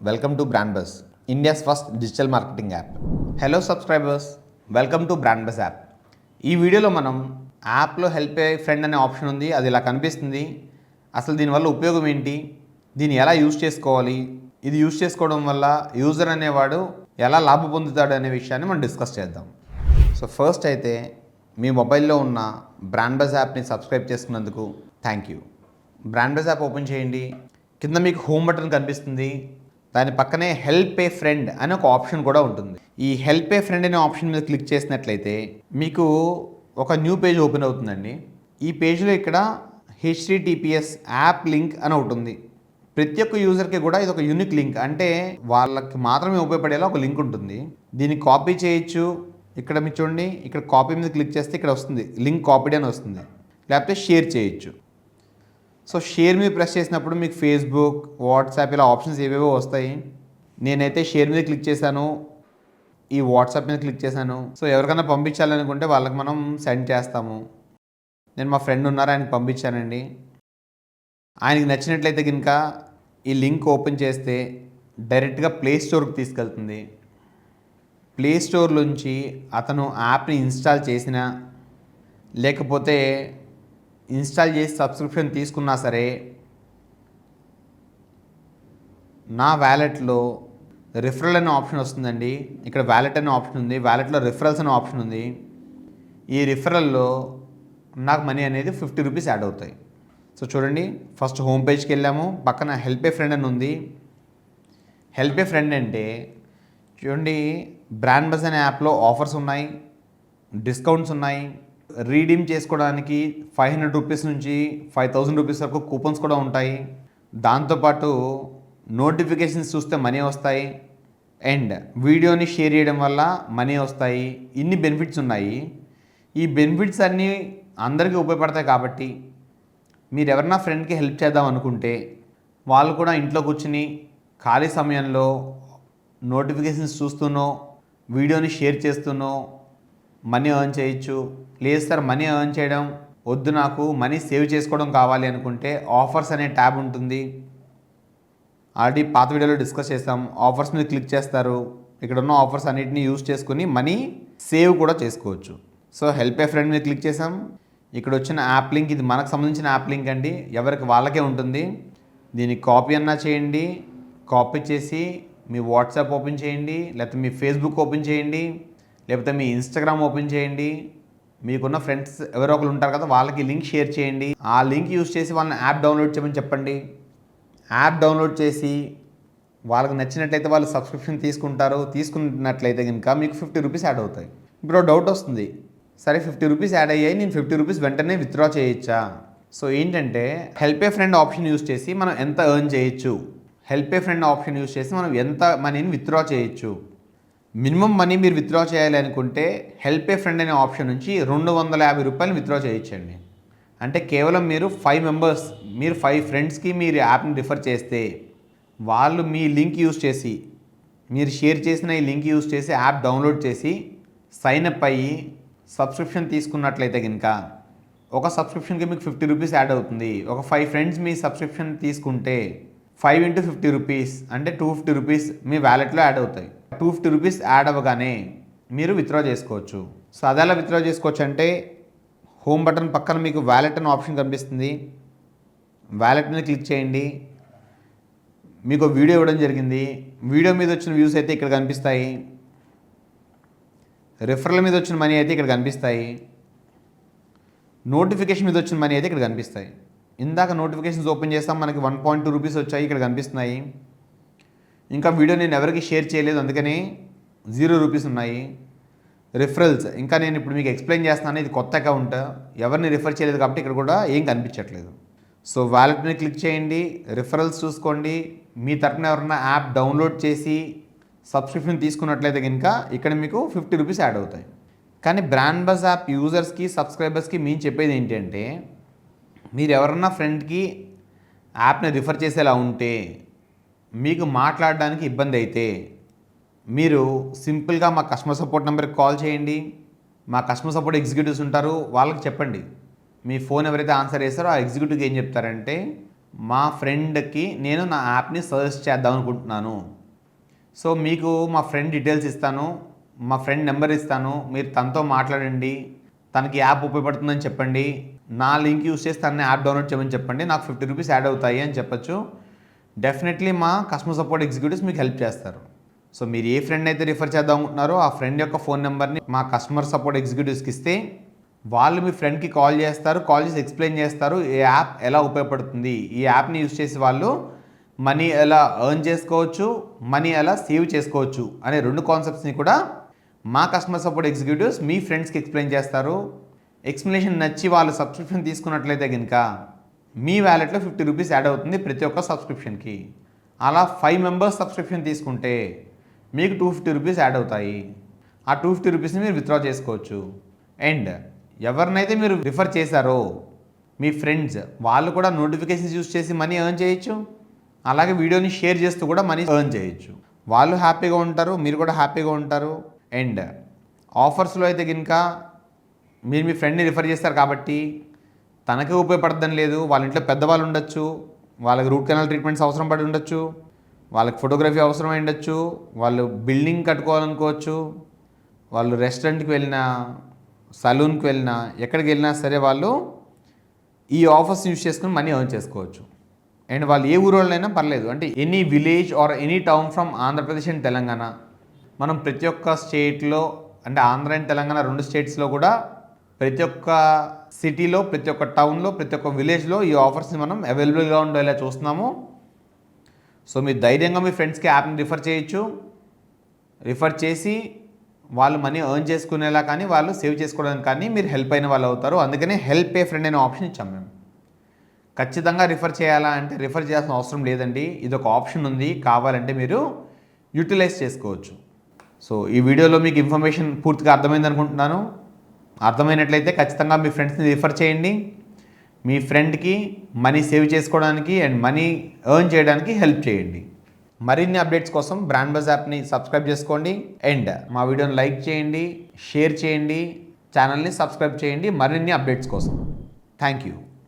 Welcome to BrandBuzz, India's first digital marketing app. Hello subscribers, welcome to BrandBuzz app. ఈ వీడియోలో మనం యాప్లో help ఏ friend అనే option ఉంది, అది ఇలా కనిపిస్తుంది. అసలు దీనివల్ల ఉపయోగం ఏంటి, దీన్ని ఎలా యూజ్ చేసుకోవాలి, ఇది యూజ్ చేసుకోవడం వల్ల యూజర్ అనేవాడు ఎలా లాభం పొందుతాడు అనే విషయాన్ని మనం డిస్కస్ చేద్దాం. సో ఫస్ట్ అయితే మీ మొబైల్లో ఉన్న BrandBuzz యాప్ని సబ్స్క్రైబ్ చేసుకున్నందుకు thank you. BrandBuzz app open చేయండి. కింద మీకు హోమ్ బటన్ కనిపిస్తుంది, దాని పక్కనే హెల్ప్ ఏ ఫ్రెండ్ అనే ఒక ఆప్షన్ కూడా ఉంటుంది. ఈ హెల్ప్ ఏ ఫ్రెండ్ అనే ఆప్షన్ మీద క్లిక్ చేసినట్లయితే మీకు ఒక న్యూ పేజ్ ఓపెన్ అవుతుందండి. ఈ పేజ్లో ఇక్కడ HTTPS యాప్ లింక్ అని ఒకటి ఉంది. ప్రతి ఒక్క యూజర్కి కూడా ఇది ఒక యూనిక్ లింక్, అంటే వాళ్ళకి మాత్రమే ఉపయోగపడేలా ఒక లింక్ ఉంటుంది. దీన్ని కాపీ చేయొచ్చు. ఇక్కడ మీరు చూడండి, ఇక్కడ కాపీ మీద క్లిక్ చేస్తే ఇక్కడ వస్తుంది లింక్ కాపీడ్ అని వస్తుంది, లేకపోతే షేర్ చేయొచ్చు. సో షేర్ మీద ప్రెస్ చేసినప్పుడు మీకు ఫేస్బుక్, వాట్సాప్ ఇలా ఆప్షన్స్ ఏవేవో వస్తాయి. నేనైతే షేర్ మీద క్లిక్ చేశాను, ఈ వాట్సాప్ మీద క్లిక్ చేశాను. సో ఎవరికైనా పంపించాలనుకుంటే వాళ్ళకి మనం సెండ్ చేస్తాము. నేను మా ఫ్రెండ్ ఉన్నారు, ఆయనకి పంపించానండి. ఆయనకి నచ్చినట్లయితే కనుక ఈ లింక్ ఓపెన్ చేస్తే డైరెక్ట్గా ప్లే స్టోర్కి తీసుకెళ్తుంది. ప్లే స్టోర్ నుంచి అతను యాప్ని ఇన్స్టాల్ చేసినా లేకపోతే ఇన్స్టాల్ చేసి సబ్స్క్రిప్షన్ తీసుకున్నా సరే, నా వ్యాలెట్లో రిఫరల్ అనే ఆప్షన్ వస్తుందండి. ఇక్కడ వ్యాలెట్ అనే ఆప్షన్ ఉంది, వ్యాలెట్లో రిఫరల్స్ అనే ఆప్షన్ ఉంది. ఈ రిఫరల్లో నాకు మనీ అనేది 50 రూపీస్ యాడ్ అవుతాయి. సో చూడండి, ఫస్ట్ హోమ్ పేజ్కి వెళ్ళాము, పక్కన హెల్ప్ ఏ ఫ్రెండ్ అని ఉంది. హెల్ప్ ఏ ఫ్రెండ్ అంటే చూడండి, BrandBuzz అనే యాప్లో ఆఫర్స్ ఉన్నాయి, డిస్కౌంట్స్ ఉన్నాయి. రీడీమ్ చేసుకోవడానికి 500 రూపీస్ నుంచి 5000 రూపీస్ వరకు కూపన్స్ కూడా ఉంటాయి. దాంతోపాటు నోటిఫికేషన్స్ చూస్తే మనీ వస్తాయి, అండ్ వీడియోని షేర్ చేయడం వల్ల మనీ వస్తాయి. ఇన్ని బెనిఫిట్స్ ఉన్నాయి. ఈ బెనిఫిట్స్ అన్నీ అందరికీ ఉపయోగపడతాయి. కాబట్టి మీరు ఎవరన్నా ఫ్రెండ్కి హెల్ప్ చేద్దాం అనుకుంటే వాళ్ళు కూడా ఇంట్లో కూర్చుని ఖాళీ సమయంలో నోటిఫికేషన్స్ చూస్తూనో వీడియోని షేర్ చేస్తూనో మనీ ఎర్న్ చేయొచ్చు. లేదు సార్, మనీ ఎర్న్ చేయడం వద్దు, నాకు మనీ సేవ్ చేసుకోవడం కావాలి అనుకుంటే ఆఫర్స్ అనే ట్యాబ్ ఉంటుంది. ఆల్రెడీ పాత వీడియోలో డిస్కస్ చేస్తాం. ఆఫర్స్ మీద క్లిక్ చేస్తారు, ఇక్కడ ఉన్న ఆఫర్స్ అన్నిటిని యూజ్ చేసుకుని మనీ సేవ్ కూడా చేసుకోవచ్చు. సో హెల్ప్ ఏ ఫ్రెండ్ మీద క్లిక్ చేసాం. ఇక్కడ వచ్చిన యాప్ లింక్, ఇది మనకు సంబంధించిన యాప్ లింక్ అండి, ఎవరికి వాళ్ళకే ఉంటుంది. దీన్ని కాపీ అన్నా చేయండి, కాపీ చేసి మీ వాట్సాప్ ఓపెన్ చేయండి, లేకపోతే మీ ఫేస్బుక్ ఓపెన్ చేయండి, లేకపోతే మీ ఇన్స్టాగ్రామ్ ఓపెన్ చేయండి. మీకున్న ఫ్రెండ్స్ ఎవరో ఒకరు ఉంటారు కదా, వాళ్ళకి లింక్ షేర్ చేయండి. ఆ లింక్ యూజ్ చేసి వాళ్ళని యాప్ డౌన్లోడ్ చేయమని చెప్పండి. యాప్ డౌన్లోడ్ చేసి వాళ్ళకి నచ్చినట్లయితే వాళ్ళు సబ్స్క్రిప్షన్ తీసుకుంటారు. తీసుకున్నట్లయితే కనుక మీకు 50 రూపీస్ యాడ్ అవుతాయి. ఇప్పుడు డౌట్ వస్తుంది, సరే 50 రూపీస్ యాడ్ అయ్యాయి, నేను 50 రూపీస్ వెంటనే విత్డ్రా చేయొచ్చా? సో ఏంటంటే హెల్ప్ ఏ ఫ్రెండ్ ఆప్షన్ యూజ్ చేసి మనం ఎంత ఎర్న్ చేయొచ్చు, హెల్ప్ ఏ ఫ్రెండ్ ఆప్షన్ యూజ్ చేసి మనం ఎంత మనీని విత్డ్రా చేయొచ్చు. మినిమం మనీ మీరు విత్డ్రా చేయాలి అనుకుంటే హెల్ప్ ఏ ఫ్రెండ్ అనే ఆప్షన్ నుంచి 250 రూపాయలు విత్డ్రా చేయొచ్చండి. అంటే కేవలం మీరు 5 మెంబర్స్, మీరు 5 ఫ్రెండ్స్కి మీరు యాప్ని రిఫర్ చేస్తే వాళ్ళు మీ లింక్ యూజ్ చేసి, మీరు షేర్ చేసిన ఈ లింక్ యూజ్ చేసి యాప్ డౌన్లోడ్ చేసి సైన్ అప్ అయ్యి సబ్స్క్రిప్షన్ తీసుకున్నట్లయితే కనుక ఒక సబ్స్క్రిప్షన్కి మీకు 50 రూపీస్ యాడ్ అవుతుంది. ఒక 5 ఫ్రెండ్స్ మీ సబ్స్క్రిప్షన్ తీసుకుంటే 5 × 50 రూపీస్ అంటే 250 రూపీస్ మీ వ్యాలెట్లో యాడ్ అవుతాయి. 250 రూపీస్ యాడ్ అవ్వగానే మీరు విత్డ్రా చేసుకోవచ్చు. సో అదేలా విత్డ్రా చేసుకోవచ్చు అంటే హోమ్ బటన్ పక్కన మీకు వ్యాలెట్ అనే ఆప్షన్ కనిపిస్తుంది. వ్యాలెట్ మీద క్లిక్ చేయండి. మీకు వీడియో ఇవ్వడం జరిగింది, వీడియో మీద వచ్చిన వ్యూస్ అయితే ఇక్కడ కనిపిస్తాయి. రిఫరల్ మీద వచ్చిన మనీ అయితే ఇక్కడ కనిపిస్తాయి. నోటిఫికేషన్ మీద వచ్చిన మనీ అయితే ఇక్కడ కనిపిస్తాయి. ఇందాక నోటిఫికేషన్స్ ఓపెన్ చేస్తాం, మనకి 1.2 రూపీస్ వచ్చాయి, ఇక్కడ కనిపిస్తున్నాయి. ఇంకా వీడియో నేను ఎవరికి షేర్ చేయలేదు, అందుకని 0 రూపీస్ ఉన్నాయి. రిఫరల్స్ ఇంకా నేను ఇప్పుడు మీకు ఎక్స్ప్లెయిన్ చేస్తున్నాను, ఇది కొత్త అకౌంట్, ఎవరిని రిఫర్ చేయలేదు కాబట్టి ఇక్కడ కూడా ఏం కనిపించట్లేదు. సో వ్యాలెట్ మీద క్లిక్ చేయండి, రిఫరల్స్ చూసుకోండి. మీ తరపున ఎవరైనా యాప్ డౌన్లోడ్ చేసి సబ్స్క్రిప్షన్ తీసుకున్నట్లయితే కనుక ఇక్కడ మీకు 50 రూపీస్ యాడ్ అవుతాయి. కానీ BrandBuzz యాప్ యూజర్స్కి, సబ్స్క్రైబర్స్కి మేము చెప్పేది ఏంటంటే, మీరు ఎవరన్నా ఫ్రెండ్కి యాప్ని రిఫర్ చేసేలా ఉంటే, మీకు మాట్లాడడానికి ఇబ్బంది అయితే మీరు సింపుల్గా మా కస్టమర్ సపోర్ట్ నెంబర్కి కాల్ చేయండి. మా కస్టమర్ సపోర్ట్ ఎగ్జిక్యూటివ్స్ ఉంటారు, వాళ్ళకి చెప్పండి. మీ ఫోన్ ఎవరైతే ఆన్సర్ చేస్తారో ఆ ఎగ్జిక్యూటివ్కి ఏం చెప్తారంటే, మా ఫ్రెండ్కి నేను నా యాప్ని సజెస్ట్ చేద్దాం అనుకుంటున్నాను. సో మీకు మా ఫ్రెండ్ డీటెయిల్స్ ఇస్తాను, మా ఫ్రెండ్ నెంబర్ ఇస్తాను, మీరు తనతో మాట్లాడండి, తనకి యాప్ ఉపయోగపడుతుందని చెప్పండి, నా లింక్ యూస్ చేసి తనని యాప్ డౌన్లోడ్ చేయమని చెప్పండి, నాకు 50 రూపీస్ యాడ్ అవుతాయి అని చెప్పచ్చు. డెఫినెట్లీ మా కస్టమర్ సపోర్ట్ ఎగ్జిక్యూటివ్స్ మీకు హెల్ప్ చేస్తారు. సో మీరు ఏ ఫ్రెండ్ అయితే రిఫర్ చేద్దాం అనుకుంటున్నారో ఆ ఫ్రెండ్ యొక్క ఫోన్ నెంబర్ని మా కస్టమర్ సపోర్ట్ ఎగ్జిక్యూటివ్స్కి ఇస్తే వాళ్ళు మీ ఫ్రెండ్కి కాల్ చేస్తారు, కాల్ చేసి ఎక్స్ప్లెయిన్ చేస్తారు ఈ యాప్ ఎలా ఉపయోగపడుతుంది, ఈ యాప్ని యూస్ చేసి వాళ్ళు మనీ ఎలా ఎర్న్ చేసుకోవచ్చు, మనీ ఎలా సేవ్ చేసుకోవచ్చు అనే 2 కాన్సెప్ట్స్ని కూడా మా కస్టమర్ సపోర్ట్ ఎగ్జిక్యూటివ్స్ మీ ఫ్రెండ్స్కి ఎక్స్ప్లెయిన్ చేస్తారు. ఎక్స్ప్లెనేషన్ నచ్చి వాళ్ళు సబ్స్క్రిప్షన్ తీసుకున్నట్లయితే కనుక మీ వ్యాలెట్లో 50 రూపీస్ యాడ్ అవుతుంది ప్రతి ఒక్క సబ్స్క్రిప్షన్కి. అలా 5 మెంబర్స్ సబ్స్క్రిప్షన్ తీసుకుంటే మీకు 250 రూపీస్ యాడ్ అవుతాయి. ఆ 250 రూపీస్ని మీరు విత్డ్రా చేసుకోవచ్చు. అండ్ ఎవరినైతే మీరు రిఫర్ చేశారో మీ ఫ్రెండ్స్ వాళ్ళు కూడా నోటిఫికేషన్స్ యూస్ చేసి మనీ ఎర్న్ చేయొచ్చు. అలాగే వీడియోని షేర్ చేస్తూ కూడా మనీ ఎర్న్ చేయొచ్చు. వాళ్ళు హ్యాపీగా ఉంటారు, మీరు కూడా హ్యాపీగా ఉంటారు. అండ్ ఆఫర్స్లో అయితే కనుక మీరు మీ ఫ్రెండ్ని రిఫర్ చేస్తారు కాబట్టి తనకే ఉపయోగపడదని లేదు. వాళ్ళ ఇంట్లో పెద్దవాళ్ళు ఉండొచ్చు, వాళ్ళకి రూట్ కెనాల్ ట్రీట్మెంట్స్ అవసరం పడి ఉండొచ్చు, వాళ్ళకి ఫోటోగ్రఫీ అవసరమై ఉండొచ్చు, వాళ్ళు బిల్డింగ్ కట్టుకోవాలనుకోవచ్చు, వాళ్ళు రెస్టారెంట్కి వెళ్ళినా, సలూన్కి వెళ్ళినా, ఎక్కడికి వెళ్ళినా సరే వాళ్ళు ఈ ఆఫర్స్ యూస్ చేసుకుని మనీ ఎర్న్ చేసుకోవచ్చు. అండ్ వాళ్ళు ఏ ఊరు వాళ్ళైనా పర్లేదు, అంటే any village or any town from Andhra Pradesh and Telangana. మనం ప్రతి ఒక్క స్టేట్లో, అంటే ఆంధ్ర అండ్ తెలంగాణ 2 స్టేట్స్లో కూడా ప్రతి ఒక్క సిటీలో, ప్రతి ఒక్క టౌన్లో, ప్రతి ఒక్క విలేజ్లో ఈ ఆఫర్స్ని మనం అవైలబుల్గా ఉండేలా చూస్తున్నాము. సో మీరు ధైర్యంగా మీ ఫ్రెండ్స్కి యాప్ని రిఫర్ చేయొచ్చు. రిఫర్ చేసి వాళ్ళు మనీ ఎర్న్ చేసుకునేలా కానీ వాళ్ళు సేవ్ చేసుకోవడానికి కానీ మీరు హెల్ప్ అయిన వాళ్ళు అవుతారు. అందుకనే హెల్ప్ ఏ ఫ్రెండ్ అనే ఆప్షన్ ఇచ్చాం మేము. ఖచ్చితంగా రిఫర్ చేయాలా అంటే రిఫర్ చేయాల్సిన అవసరం లేదండి, ఇది ఒక ఆప్షన్ ఉంది, కావాలంటే మీరు యూటిలైజ్ చేసుకోవచ్చు. సో ఈ వీడియోలో మీకు ఇన్ఫర్మేషన్ పూర్తిగా అర్థమైంది అనుకుంటున్నాను. అర్థమైనట్లయితే ఖచ్చితంగా మీ ఫ్రెండ్స్ని రిఫర్ చేయండి. మీ ఫ్రెండ్కి మనీ సేవ్ చేసుకోవడానికి అండ్ మనీ ఎర్న్ చేయడానికి హెల్ప్ చేయండి. మరిన్ని అప్డేట్స్ కోసం బ్రాండ్ బజ్ యాప్ని సబ్స్క్రైబ్ చేసుకోండి. అండ్ మా వీడియోని లైక్ చేయండి, షేర్ చేయండి, ఛానల్ని సబ్స్క్రైబ్ చేయండి మరిన్ని అప్డేట్స్ కోసం. Thank you.